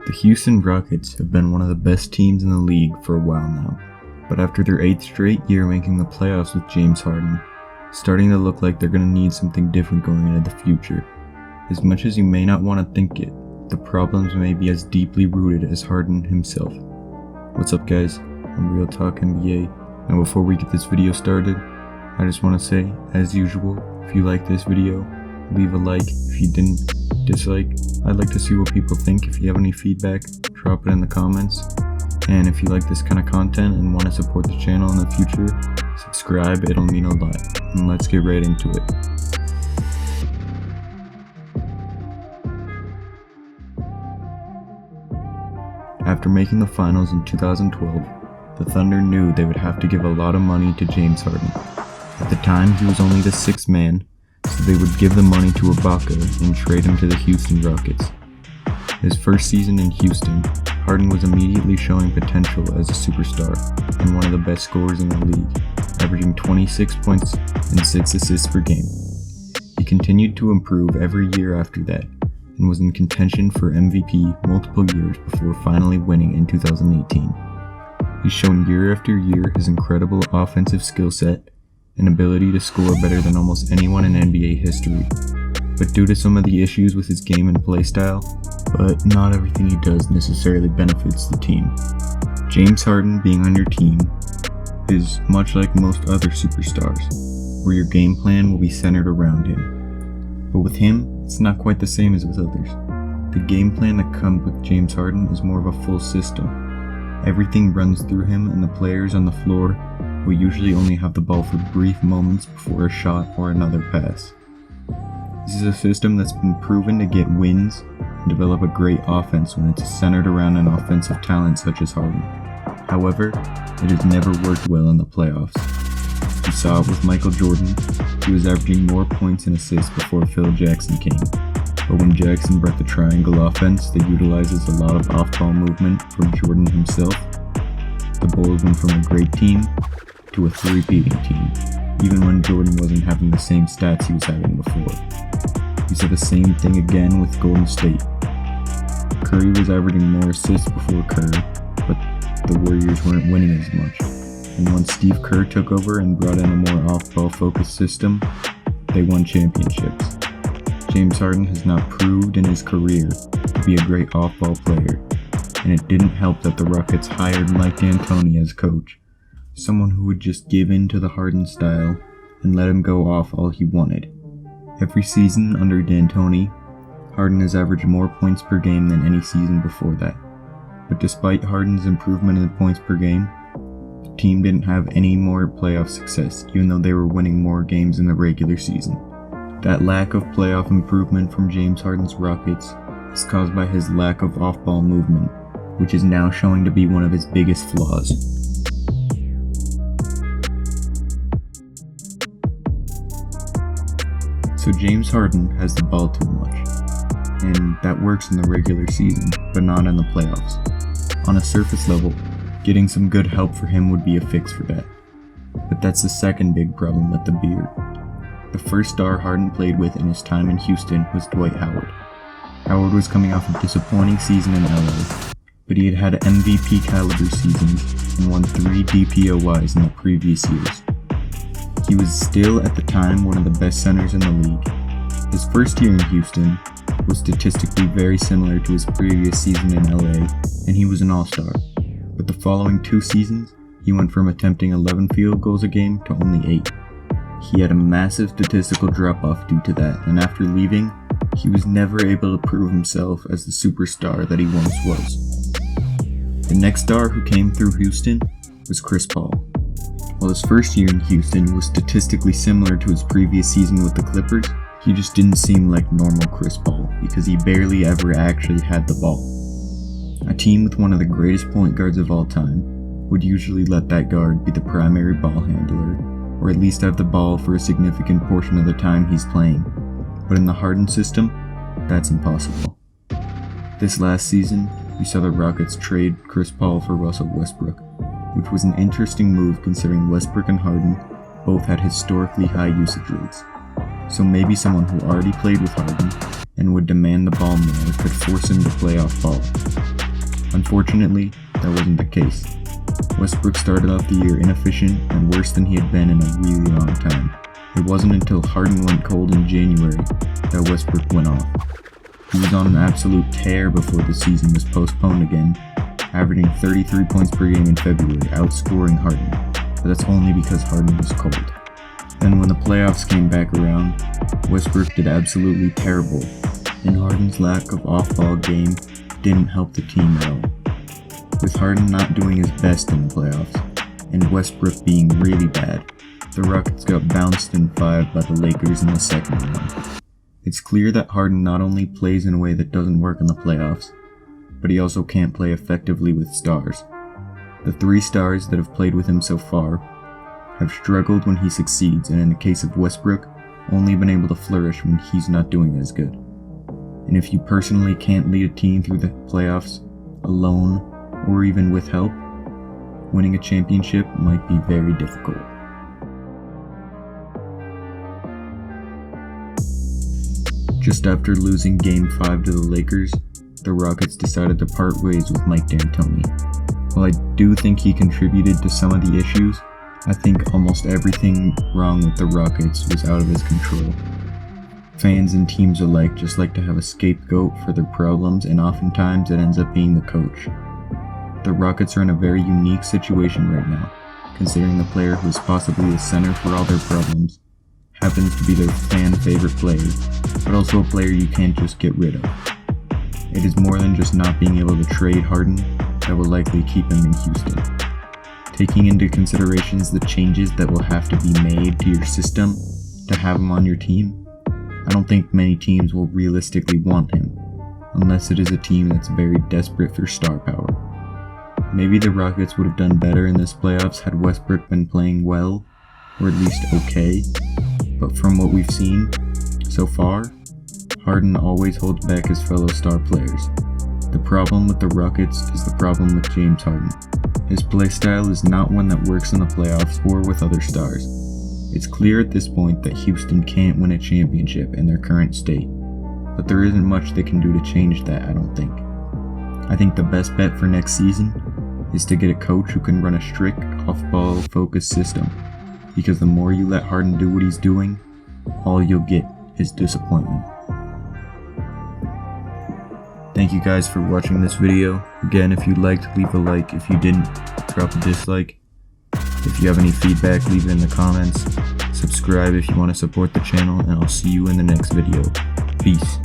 The Houston Rockets have been one of the best teams in the league for a while now, but after their 8th straight year making the playoffs with James Harden, it's starting to look like they're going to need something different going into the future. As much as you may not want to think it, the problems may be as deeply rooted as Harden himself. What's up guys, I'm Real Talk NBA, and before we get this video started, I just want to say, as usual, if you like this video, leave a like. If you didn't, dislike. I'd like to see what people think. If you have any feedback, drop it in the comments. And if you like this kind of content and want to support the channel in the future, subscribe, it'll mean a lot. And let's get right into it. After making the finals in 2012, the Thunder knew they would have to give a lot of money to James Harden. At the time, he was only the 6th man, so they would give the money to Ibaka and trade him to the Houston Rockets. His first season in Houston, Harden was immediately showing potential as a superstar and one of the best scorers in the league, averaging 26 points and 6 assists per game. He continued to improve every year after that and was in contention for MVP multiple years before finally winning in 2018. He's shown year after year his incredible offensive skill set and ability to score better than almost anyone in NBA history. But due to some of the issues with his game and play style, but not everything he does necessarily benefits the team. James Harden being on your team is much like most other superstars, where your game plan will be centered around him. But with him, it's not quite the same as with others. The game plan that comes with James Harden is more of a full system. Everything runs through him, and the players on the floor will usually only have the ball for brief moments before a shot or another pass. This is a system that's been proven to get wins and develop a great offense when it's centered around an offensive talent such as Harden. However, it has never worked well in the playoffs. We saw it with Michael Jordan, who was averaging more points and assists before Phil Jackson came. But when Jackson brought the triangle offense that utilizes a lot of off-ball movement from Jordan himself, the Bulls went from a great team to a three-peating team, even when Jordan wasn't having the same stats he was having before. We saw the same thing again with Golden State. Curry was averaging more assists before Kerr, but the Warriors weren't winning as much. And once Steve Kerr took over and brought in a more off-ball focused system, they won championships. James Harden has not proved in his career to be a great off-ball player, and it didn't help that the Rockets hired Mike D'Antoni as coach, someone who would just give in to the Harden style and let him go off all he wanted. Every season under D'Antoni, Harden has averaged more points per game than any season before that. But despite Harden's improvement in points per game, the team didn't have any more playoff success, even though they were winning more games in the regular season. That lack of playoff improvement from James Harden's Rockets is caused by his lack of off-ball movement, which is now showing to be one of his biggest flaws. So James Harden has the ball too much, and that works in the regular season, but not in the playoffs. On a surface level, getting some good help for him would be a fix for that. But that's the second big problem with the beard. The first star Harden played with in his time in Houston was Dwight Howard. Howard was coming off a disappointing season in LA, but he had had MVP caliber seasons and won 3 DPOYs in the previous years. He was still at the time one of the best centers in the league. His first year in Houston was statistically very similar to his previous season in LA, and he was an all-star. But the following 2 seasons, he went from attempting 11 field goals a game to only 8. He had a massive statistical drop-off due to that, and after leaving, he was never able to prove himself as the superstar that he once was. The next star who came through Houston was Chris Paul. While his first year in Houston was statistically similar to his previous season with the Clippers, he just didn't seem like normal Chris Paul because he barely ever actually had the ball. A team with one of the greatest point guards of all time would usually let that guard be the primary ball handler, or at least have the ball for a significant portion of the time he's playing. But in the Harden system, that's impossible. This last season, we saw the Rockets trade Chris Paul for Russell Westbrook, which was an interesting move considering Westbrook and Harden both had historically high usage rates. So maybe someone who already played with Harden and would demand the ball more could force him to play off ball. Unfortunately, that wasn't the case. Westbrook started off the year inefficient and worse than he had been in a really long time. It wasn't until Harden went cold in January that Westbrook went off. He was on an absolute tear before the season was postponed again, averaging 33 points per game in February, outscoring Harden, but that's only because Harden was cold. Then when the playoffs came back around, Westbrook did absolutely terrible, and Harden's lack of off-ball game didn't help the team at all. With Harden not doing his best in the playoffs, and Westbrook being really bad, the Rockets got bounced in 5 by the Lakers in the second round. It's clear that Harden not only plays in a way that doesn't work in the playoffs, but he also can't play effectively with stars. The 3 stars that have played with him so far have struggled when he succeeds, and in the case of Westbrook, only been able to flourish when he's not doing as good. And if you personally can't lead a team through the playoffs alone or even with help, winning a championship might be very difficult. Just after losing Game 5 to the Lakers, the Rockets decided to part ways with Mike D'Antoni. While I do think he contributed to some of the issues, I think almost everything wrong with the Rockets was out of his control. Fans and teams alike just like to have a scapegoat for their problems, and oftentimes it ends up being the coach. The Rockets are in a very unique situation right now, considering the player who is possibly the center for all their problems happens to be their fan favorite player, but also a player you can't just get rid of. It is more than just not being able to trade Harden that will likely keep him in Houston. Taking into considerations the changes that will have to be made to your system to have him on your team, I don't think many teams will realistically want him, unless it is a team that's very desperate for star power. Maybe the Rockets would have done better in this playoffs had Westbrook been playing well, or at least okay, but from what we've seen so far, Harden always holds back his fellow star players. The problem with the Rockets is the problem with James Harden. His playstyle is not one that works in the playoffs or with other stars. It's clear at this point that Houston can't win a championship in their current state, but there isn't much they can do to change that, I don't think. I think the best bet for next season is to get a coach who can run a strict, off-ball focused system, because the more you let Harden do what he's doing, all you'll get is disappointment. Thank you guys for watching this video. Again, if you liked, leave a like. If you didn't, drop a dislike. If you have any feedback, leave it in the comments. Subscribe if you want to support the channel, and I'll see you in the next video. Peace.